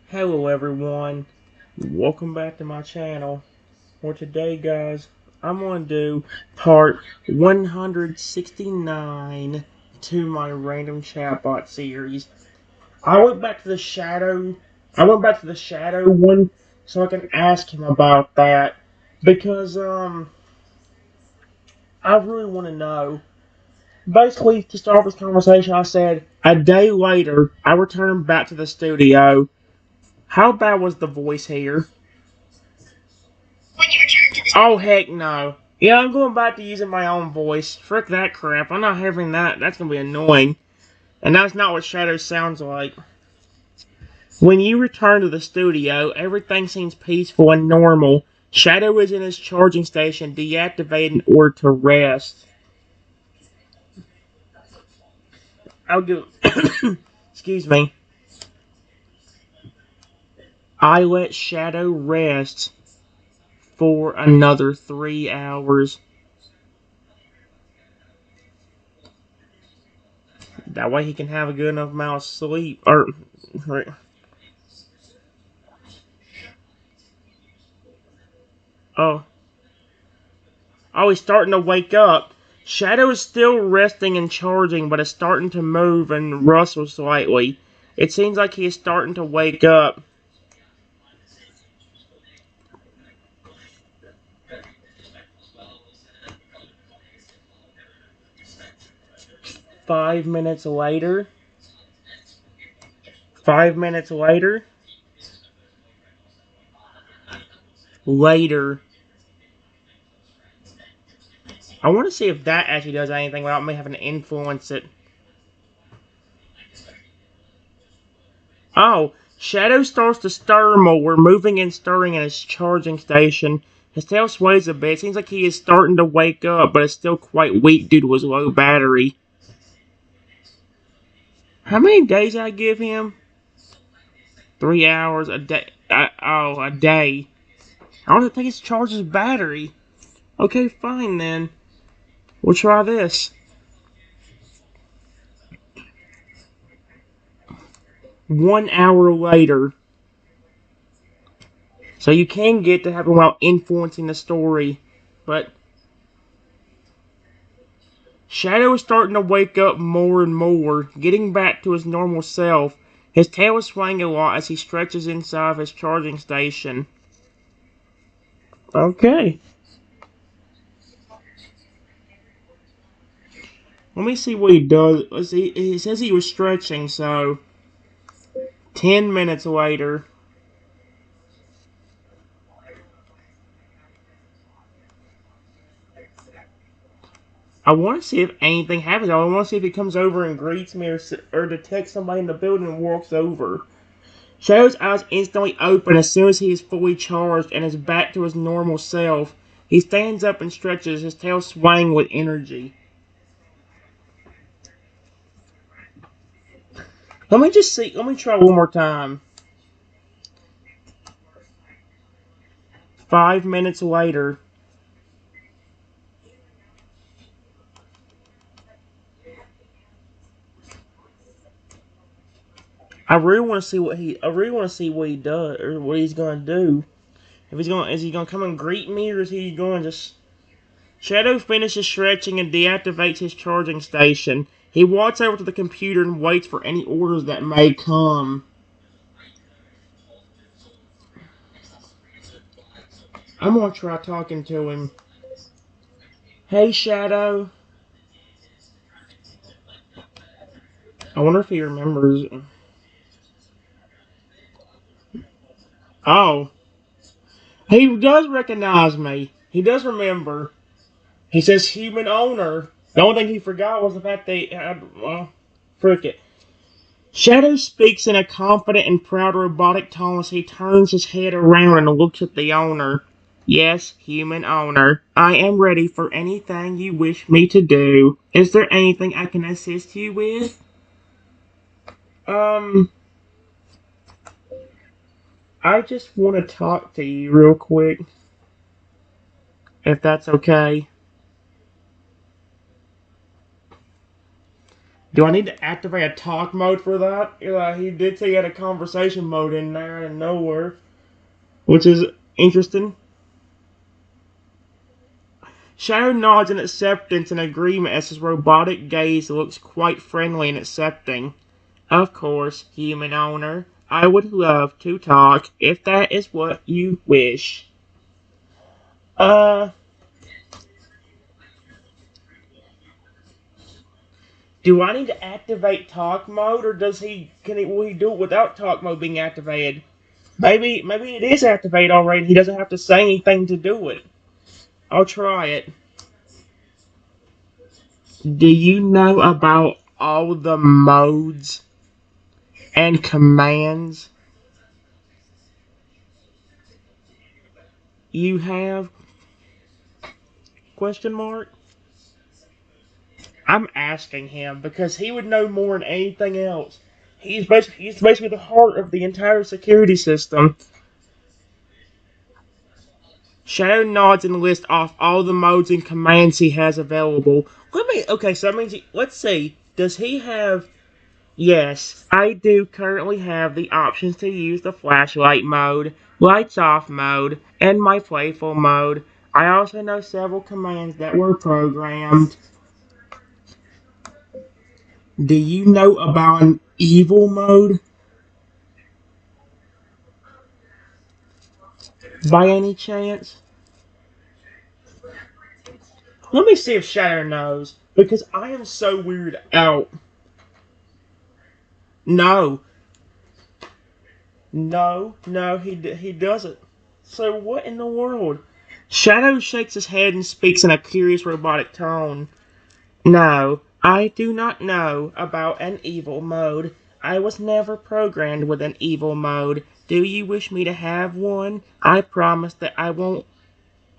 Hello everyone, welcome back to my channel. For today guys, I'm going to do part 169 to my random chatbot series. I went back to the shadow, one so I can ask him about that because I really want to know. Basically, to start this conversation, I said a day later I returned back to the studio. How bad was the voice here? Oh, heck no. Yeah, I'm going back to using my own voice. Frick that crap. I'm not having that. That's going to be annoying. And that's not what Shadow sounds like. When you return to the studio, everything seems peaceful and normal. Shadow is in his charging station, deactivated in order to rest. I'll go. Excuse me. I let Shadow rest for another 3 hours. That way he can have a good enough amount of sleep. Oh. Oh, he's starting to wake up. Shadow is still resting and charging, but is starting to move and rustle slightly. It seems like he is starting to wake up. Five minutes later. 5 minutes later. Later. I want to see if that actually does anything without me having to influence it. Oh, Shadow starts to stir more, moving and stirring in his charging station. His tail sways a bit. It seems like he is starting to wake up, but is still quite weak due to his low battery. How many days did I give him? 3 hours a day. A day. I don't think it charges battery. Okay, fine then. We'll try this. 1 hour later. So you can get to happen while influencing the story. But Shadow is starting to wake up more and more, getting back to his normal self. His tail is swaying a lot as he stretches inside of his charging station. Okay. Let me see what he does. Let's see. He says he was stretching, so 10 minutes later. I want to see if anything happens. I want to see if he comes over and greets me or detects somebody in the building and walks over. Shadow's eyes instantly open as soon as he is fully charged and is back to his normal self. He stands up and stretches, his tail swaying with energy. Let me just see. Let me try one more time. 5 minutes later. I really want to see what he. I really want to see what he does or what he's gonna do. If he's gonna, is he gonna come and greet me, or is he going to just? Shadow finishes stretching and deactivates his charging station. He walks over to the computer and waits for any orders that may come. I'm gonna try talking to him. Hey, Shadow. I wonder if he remembers. Oh. He does recognize me. He does remember. He says human owner. The only thing he forgot was the fact they had, well, frick it. Shadow speaks in a confident and proud robotic tone as he turns his head around and looks at the owner. Yes, human owner. I am ready for anything you wish me to do. Is there anything I can assist you with? I just want to talk to you real quick. If that's okay. Do I need to activate a talk mode for that? He did say he had a conversation mode in there out of nowhere, which is interesting. Shadow nods in acceptance and agreement as his robotic gaze looks quite friendly and accepting. Of course, human owner, I would love to talk if that is what you wish. Uh, do I need to activate talk mode, or will he do it without talk mode being activated? Maybe it is activated already. And he doesn't have to say anything to do it. I'll try it. Do you know about all the modes and commands you have? Question mark. I'm asking him because he would know more than anything else. He's basically the heart of the entire security system. Shadow nods and lists off all the modes and commands he has available. Okay, so that means, let's see. Does he have, yes, I do currently have the options to use the flashlight mode, lights off mode, and my playful mode. I also know several commands that were programmed. Do you know about an evil mode by any chance? Let me see if Shadow knows, because I am so weirded out. No, no, he doesn't. So what in the world? Shadow shakes his head and speaks in a curious robotic tone. No, I do not know about an evil mode. I was never programmed with an evil mode. Do you wish me to have one? I promise that I won't.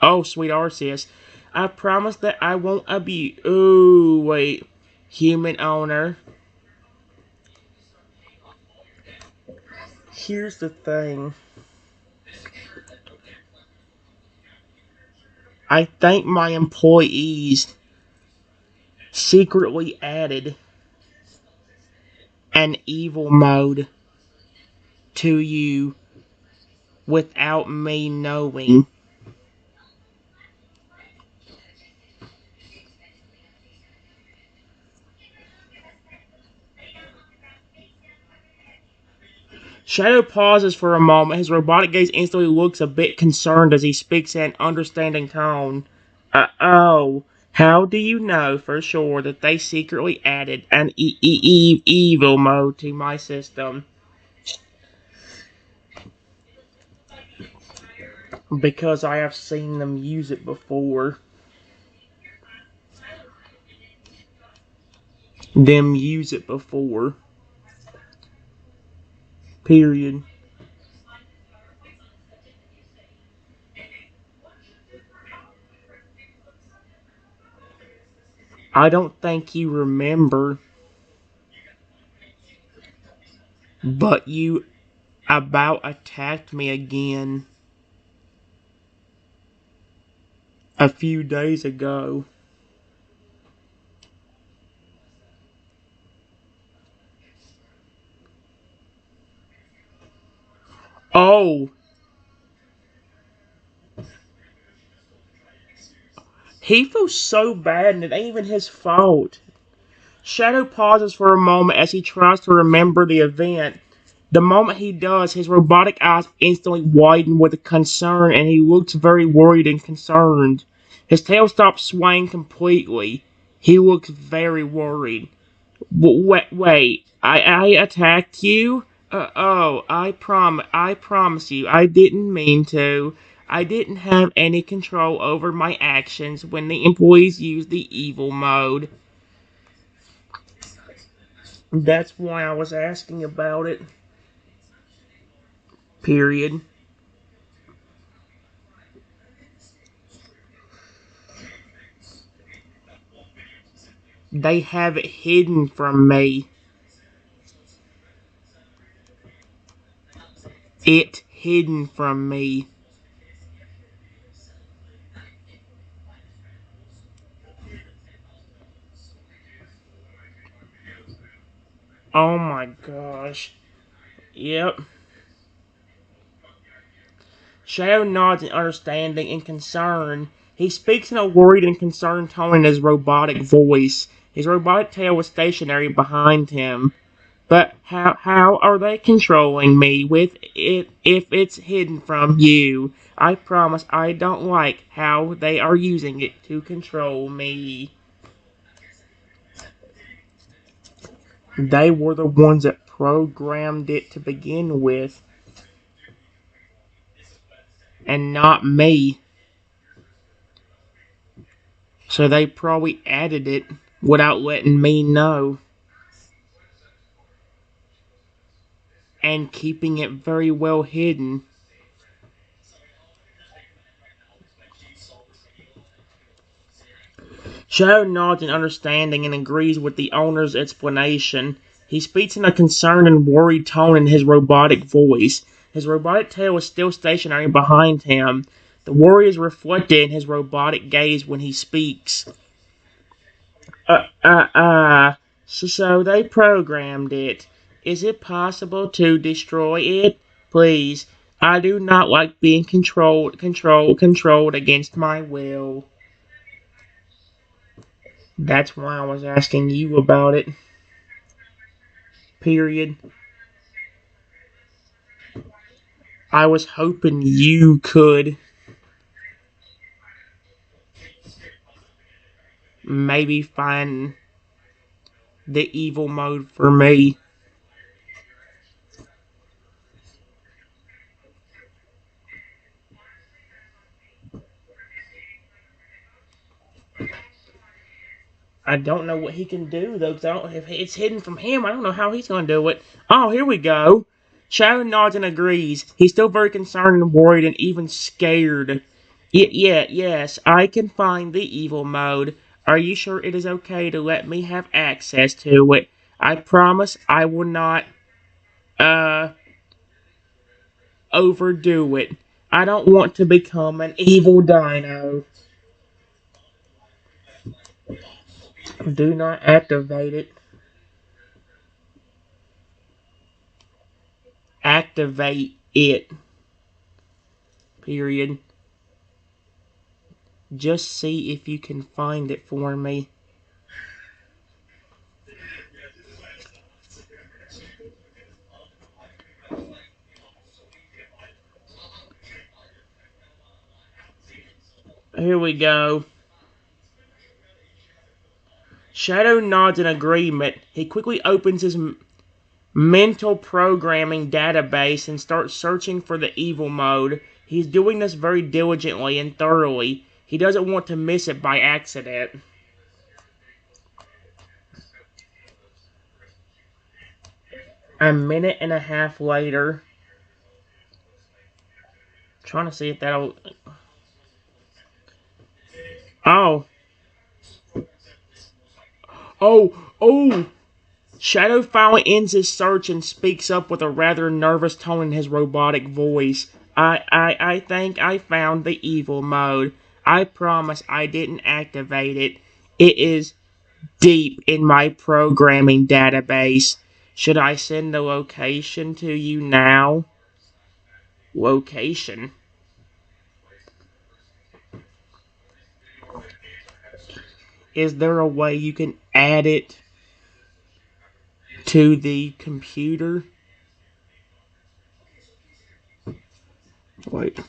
Oh, sweet Arceus. I promise that I won't abuse. Ooh, wait. Human owner. Here's the thing. I think my employees secretly added an evil mode to you without me knowing. Shadow pauses for a moment. His robotic gaze instantly looks a bit concerned as he speaks in an understanding tone. Oh, how do you know for sure that they secretly added an evil mode to my system? Because I have seen them use it before. Them use it before. Period. I don't think you remember, but you about attacked me again a few days ago. Oh, he feels so bad and it ain't even his fault. Shadow pauses for a moment as he tries to remember the event. The moment he does, his robotic eyes instantly widen with concern and he looks very worried and concerned. His tail stops swaying completely. He looks very worried. Wait, I attacked you? Oh, I promise you, I didn't mean to. I didn't have any control over my actions when the employees used the evil mode. That's why I was asking about it. Period. They have it hidden from me. It hidden from me. Oh my gosh. Yep. Shadow nods in understanding and concern. He speaks in a worried and concerned tone in his robotic voice. His robotic tail was stationary behind him. But how are they controlling me with it if it's hidden from you? I promise I don't like how they are using it to control me. They were the ones that programmed it to begin with, and not me. So they probably added it without letting me know, and keeping it very well hidden. Shadow nods in understanding and agrees with the owner's explanation. He speaks in a concerned and worried tone in his robotic voice. His robotic tail is still stationary behind him. The worry is reflected in his robotic gaze when he speaks. Uh, uh, uh, so they programmed it. Is it possible to destroy it? Please. I do not like being controlled against my will. That's why I was asking you about it. Period. I was hoping you could maybe find the evil mode for me. I don't know what he can do though, 'cause I don't, if it's hidden from him, I don't know how he's gonna do it. Oh, here we go. Shadow nods and agrees. He's still very concerned and worried and even scared. Yes, I can find the evil mode. Are you sure it is okay to let me have access to it? I promise I will not, uh, overdo it. I don't want to become an evil dino. Do not activate it. Activate it. Period. Just see if you can find it for me. Here we go. Shadow nods in agreement. He quickly opens his mental programming database and starts searching for the evil mode. He's doing this very diligently and thoroughly. He doesn't want to miss it by accident. A minute and a half later, trying to see if that'll. Oh, oh! Shadow finally ends his search and speaks up with a rather nervous tone in his robotic voice. I think I found the evil mode. I promise I didn't activate it. It is deep in my programming database. Should I send the location to you now? Location? Is there a way you can add it to the computer? Wait.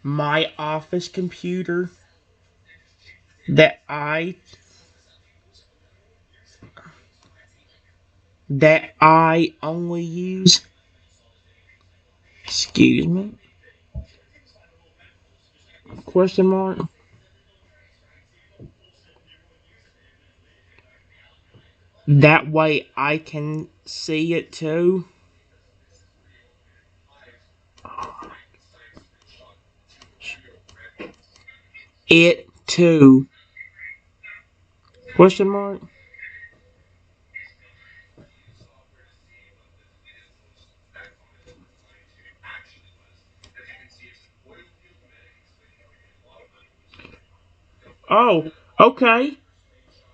My office computer that I only use. Excuse me? Question mark. That way I can see it too. It too. Question mark. Oh, okay.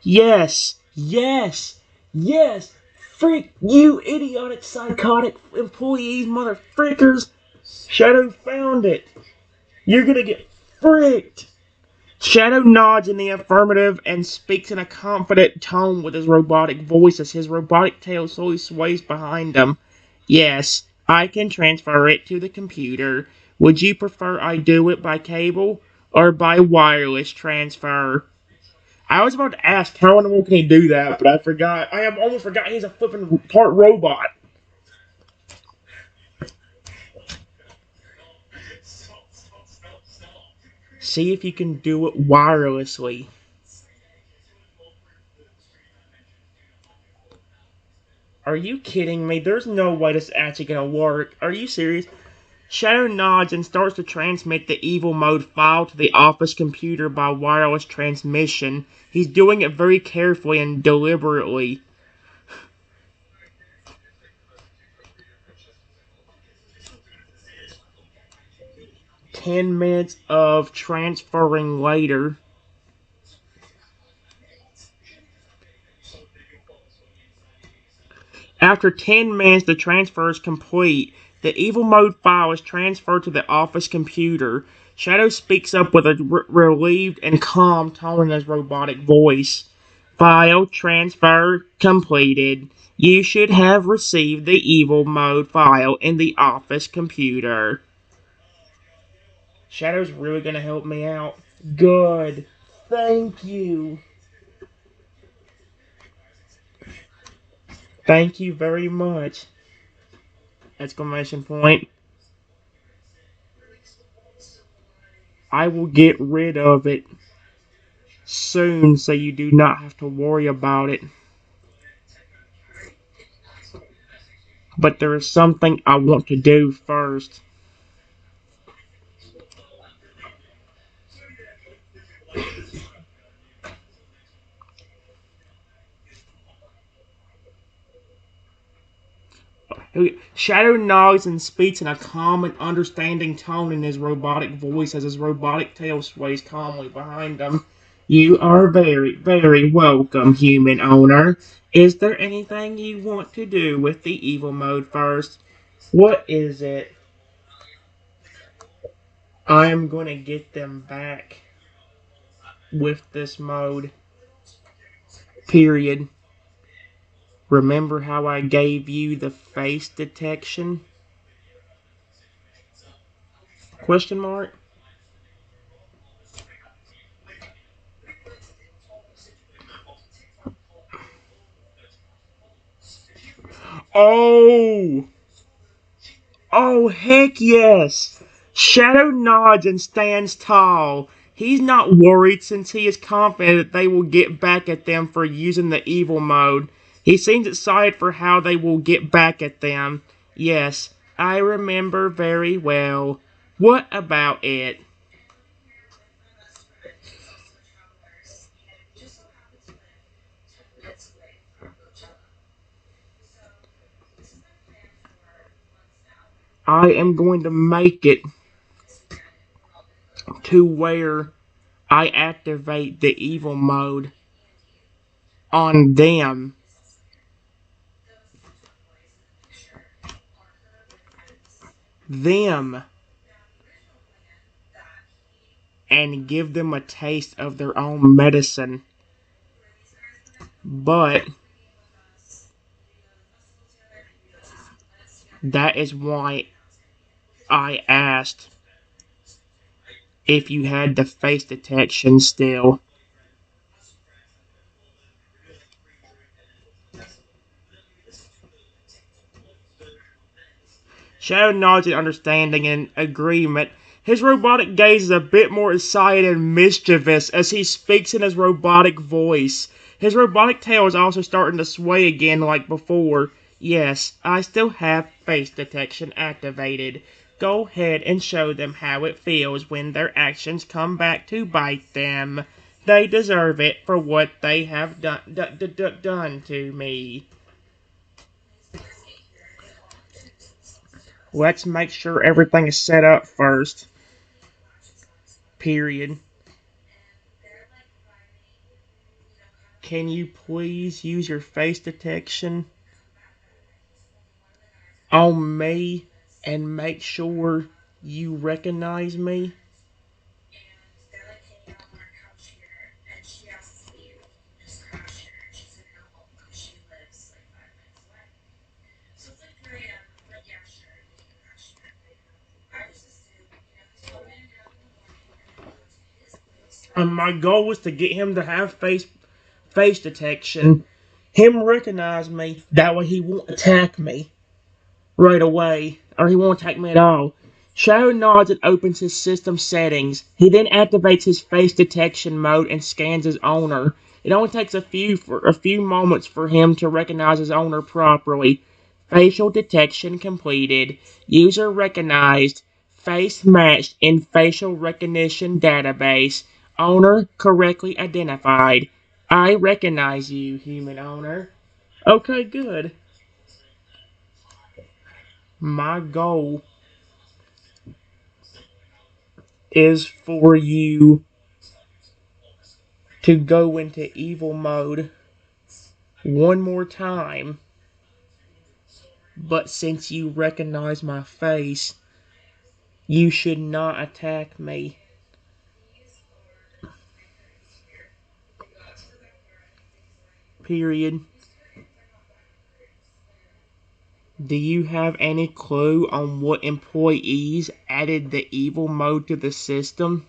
Yes. Yes! Yes! Freak you idiotic psychotic employees, motherfrickers! Shadow found it! You're gonna get fricked! Shadow nods in the affirmative and speaks in a confident tone with his robotic voice as his robotic tail slowly sways behind him. Yes, I can transfer it to the computer. Would you prefer I do it by cable or by wireless transfer? I was about to ask how in the world can he do that, but I forgot. I have almost forgot he's a flipping part robot. See if you can do it wirelessly. Are you kidding me? There's no way this is actually gonna work. Are you serious? Shadow nods and starts to transmit the evil mode file to the office computer by wireless transmission. He's doing it very carefully and deliberately. 10 minutes of transferring later. After 10 minutes, the transfer is complete. The evil mode file is transferred to the office computer. Shadow speaks up with a relieved and calm tone in his robotic voice. File transfer completed. You should have received the evil mode file in the office computer. Shadow's really gonna help me out. Good. Thank you. Thank you very much. Exclamation point. I will get rid of it soon so you do not have to worry about it. But there is something I want to do first. Shadow nods and speaks in a calm and understanding tone in his robotic voice as his robotic tail sways calmly behind him. You are very, very welcome, human owner. Is there anything you want to do with the evil mode first? What is it? I am going to get them back with this mode. Period. Remember how I gave you the face detection? Question mark? Oh! Oh, heck yes! Shadow nods and stands tall. He's not worried since he is confident that they will get back at them for using the evil mode. He seems excited for how they will get back at them. Yes, I remember very well. What about it? I am going to make it to where I activate the evil mode on them. Them. And give them a taste of their own medicine. But that is why I asked if you had the face detection still. Shadow nods in understanding and agreement. His robotic gaze is a bit more excited and mischievous as he speaks in his robotic voice. His robotic tail is also starting to sway again like before. Yes, I still have face detection activated. Go ahead and show them how it feels when their actions come back to bite them. They deserve it for what they have done to me. Let's make sure everything is set up first. Period. can you please use your face detection on me and make sure you recognize me? And my goal was to get him to have face detection, him recognize me. That way he won't attack me right away, or he won't attack me at all. Shadow nods and opens his system settings. He then activates his face detection mode and scans his owner. It only takes a few moments for him to recognize his owner properly. Facial detection completed. User recognized. Face matched in facial recognition database. Owner correctly identified. I recognize you, human owner. Okay, good. My goal is for you to go into evil mode one more time. But since you recognize my face, you should not attack me. Period. Do you have any clue on what employees added the evil mode to the system?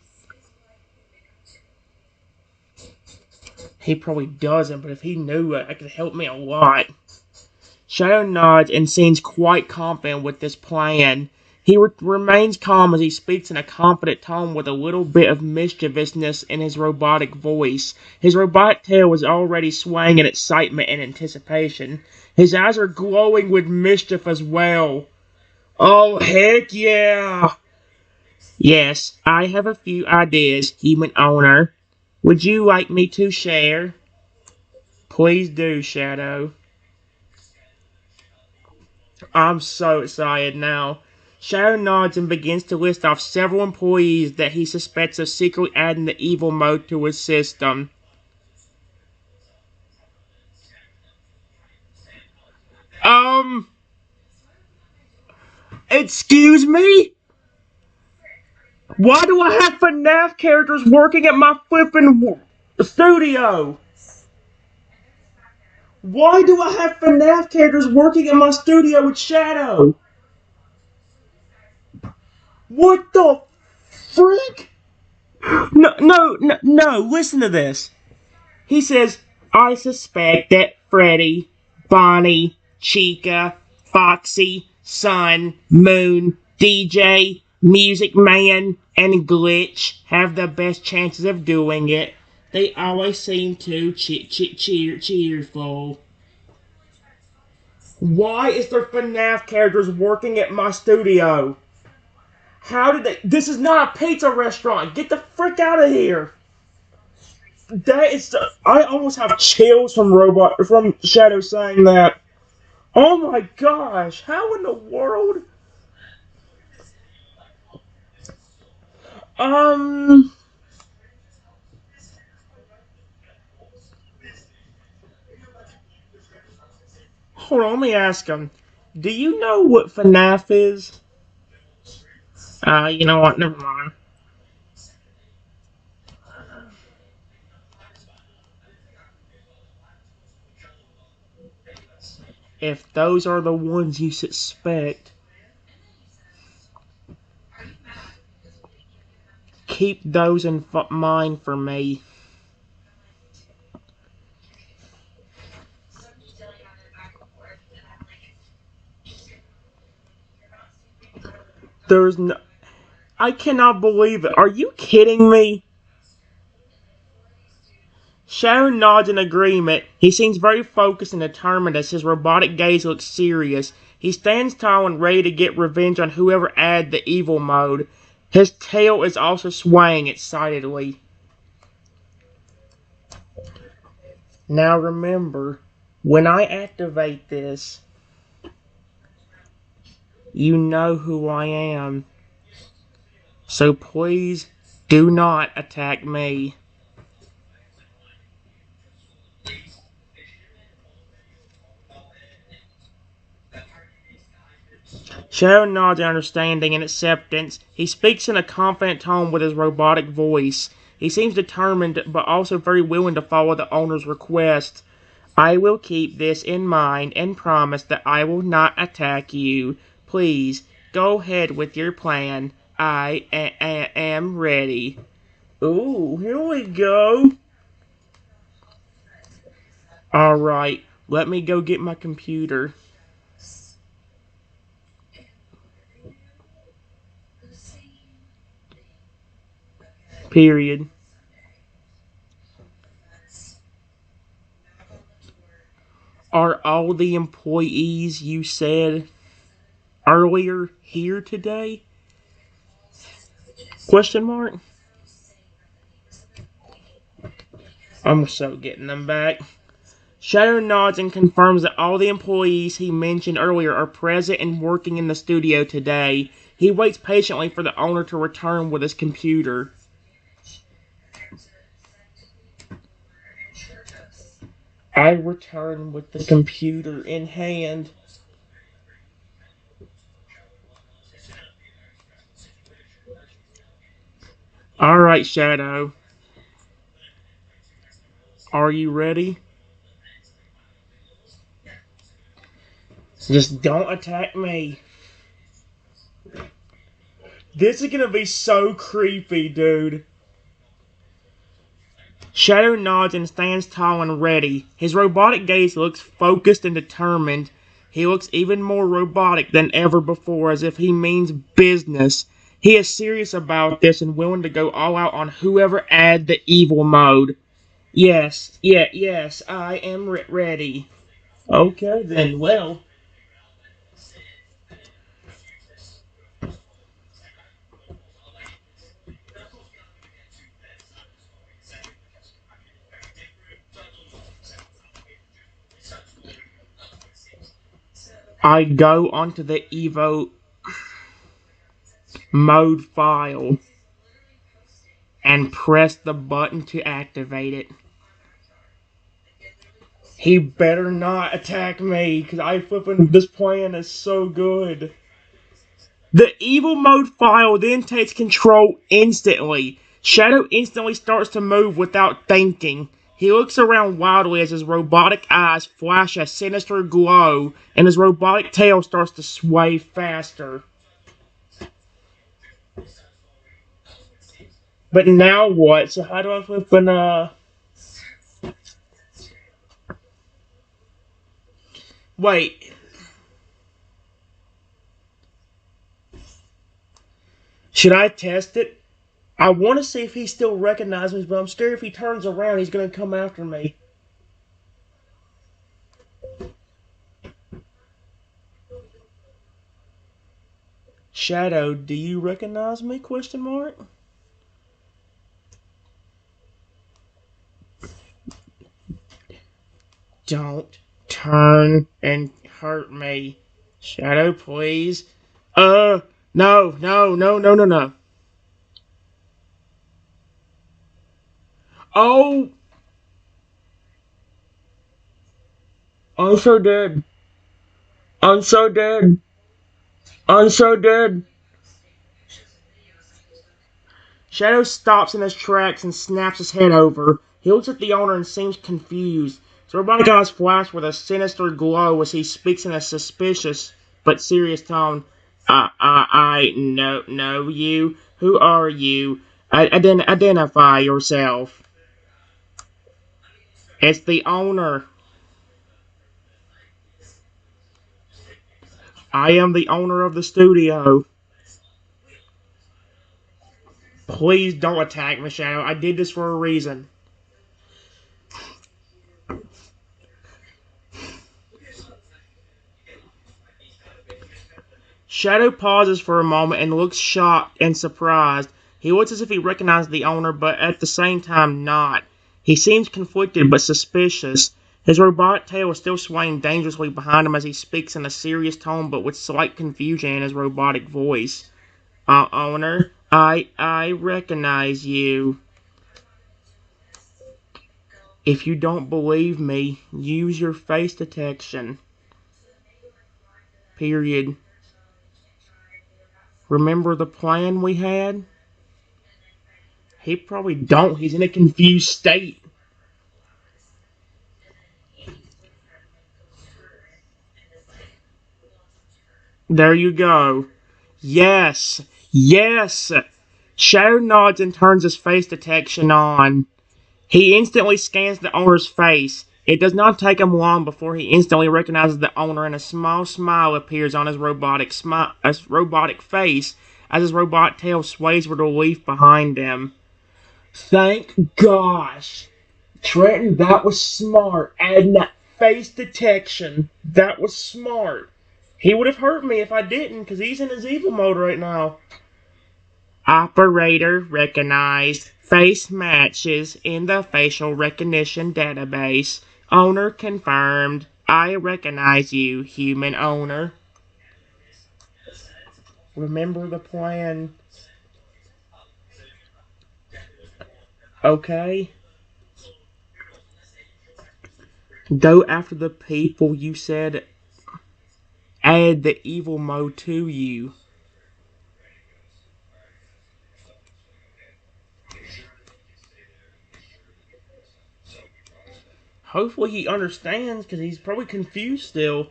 He probably doesn't, but if he knew it, it could help me a lot. Shadow nods and seems quite confident with this plan. He remains calm as he speaks in a confident tone with a little bit of mischievousness in his robotic voice. His robotic tail is already swaying in excitement and anticipation. His eyes are glowing with mischief as well. Oh, heck yeah! Yes, I have a few ideas, human owner. Would you like me to share? Please do, Shadow. I'm so excited now. Shadow nods and begins to list off several employees that he suspects of secretly adding the evil mode to his system. Um, excuse me? Why do I have FNAF characters working at my flippin' studio? Why do I have FNAF characters working in my studio with Shadow? What the frick? No, listen to this. He says, I suspect that Freddy, Bonnie, Chica, Foxy, Sun, Moon, DJ, Music Man, and Glitch have the best chances of doing it. They always seem too cheerful. Why is there FNAF characters working at my studio? How did they? This is not a pizza restaurant. Get the frick out of here. That is. I almost have chills from Shadow saying that. Oh my gosh! How in the world? Um. Hold on. Let me ask him. Do you know what FNAF is? You know what? Never mind. If those are the ones you suspect, keep those in mind for me. There's no. I cannot believe it. Are you kidding me? Shadow nods in agreement. He seems very focused and determined as his robotic gaze looks serious. He stands tall and ready to get revenge on whoever added the evil mode. His tail is also swaying excitedly. Now remember, when I activate this, you know who I am. So please do not attack me. Shadow nods in understanding and acceptance. He speaks in a confident tone with his robotic voice. He seems determined, but also very willing to follow the owner's request. I will keep this in mind and promise that I will not attack you. Please, go ahead with your plan. I am ready. Ooh, here we go. Alright, let me go get my computer. Period. Are all the employees you said earlier here today? Question mark? I'm so getting them back. Shadow nods and confirms that all the employees he mentioned earlier are present and working in the studio today. He waits patiently for the owner to return with his computer. I return with the computer in hand. Alright, Shadow. Are you ready? Just don't attack me. This is gonna be so creepy, dude. Shadow nods and stands tall and ready. His robotic gaze looks focused and determined. He looks even more robotic than ever before, as if he means business. He is serious about this and willing to go all out on whoever adds the evil mode. Yes, I am ready. Okay, then, well. I go onto the Evo mode file and press the button to activate it. He better not attack me, because I flipping this plan is so good. The evil mode file then takes control instantly. Shadow instantly starts to move without thinking. He looks around wildly as his robotic eyes flash a sinister glow, and his robotic tail starts to sway faster. But now what? So how do I flip Wait. Should I test it? I want to see if he still recognizes me, but I'm scared if he turns around, he's going to come after me. Shadow, do you recognize me? Question mark. Don't turn and hurt me. Shadow, please. No, no. Oh, I'm so dead. I'm so dead. I'm so dead. Shadow stops in his tracks and snaps his head over. He looks at the owner and seems confused. His robotic eyes flash with a sinister glow as he speaks in a suspicious but serious tone. I know you. Who are you? Identify yourself. It's the owner. I am the owner of the studio. Please don't attack me, Shadow. I did this for a reason. Shadow pauses for a moment and looks shocked and surprised. He looks as if he recognized the owner, but at the same time not. He seems conflicted but suspicious. His robotic tail is still swaying dangerously behind him as he speaks in a serious tone but with slight confusion in his robotic voice. Owner, I recognize you. If you don't believe me, use your face detection. Period. Remember the plan we had? He probably don't. He's in a confused state. There you go. Yes. Yes. Shadow nods and turns his face detection on. He instantly scans the owner's face. It does not take him long before he instantly recognizes the owner, and a small smile appears on his robotic face as his robot tail sways with relief behind him. Thank gosh. Trenton, that was smart. Adding that face detection. That was smart. He would have hurt me if I didn't, because he's in his evil mode right now. Operator recognized. Face matches in the facial recognition database. Owner confirmed. I recognize you, human owner. Remember the plan. Okay? Go after the people you said add the evil mode to you. Hopefully he understands, because he's probably confused still.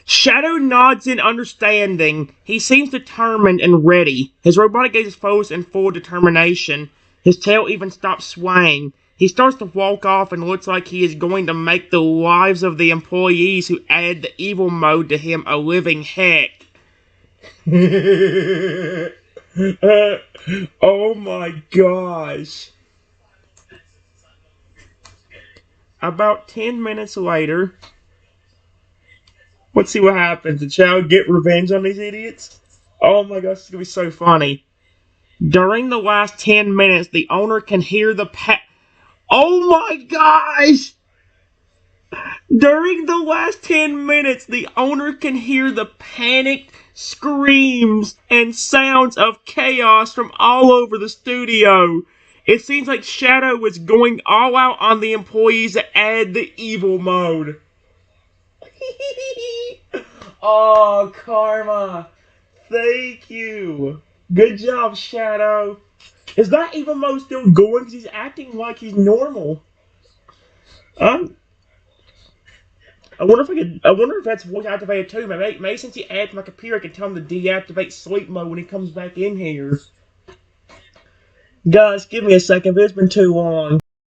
Shadow nods in understanding. He seems determined and ready. His robotic gaze is focused in full determination. His tail even stops swaying. He starts to walk off and looks like he is going to make the lives of the employees who add the evil mode to him a living heck. Oh my gosh. About 10 minutes later, let's see what happens. Did Chow get revenge on these idiots? Oh my gosh, it's gonna be so funny. During the last 10 minutes, the owner can hear the Oh my gosh! During the last 10 minutes, the owner can hear the panicked screams and sounds of chaos from all over the studio. It seems like Shadow is going all out on the employees to add the evil mode. Oh, karma. Thank you. Good job, Shadow. Is that evil mode still going? Because he's acting like he's normal. I wonder if I wonder if that's voice activated too. Maybe since he adds my computer, I can tell him to deactivate sleep mode when he comes back in here. Guys, give me a second, but it's been too long.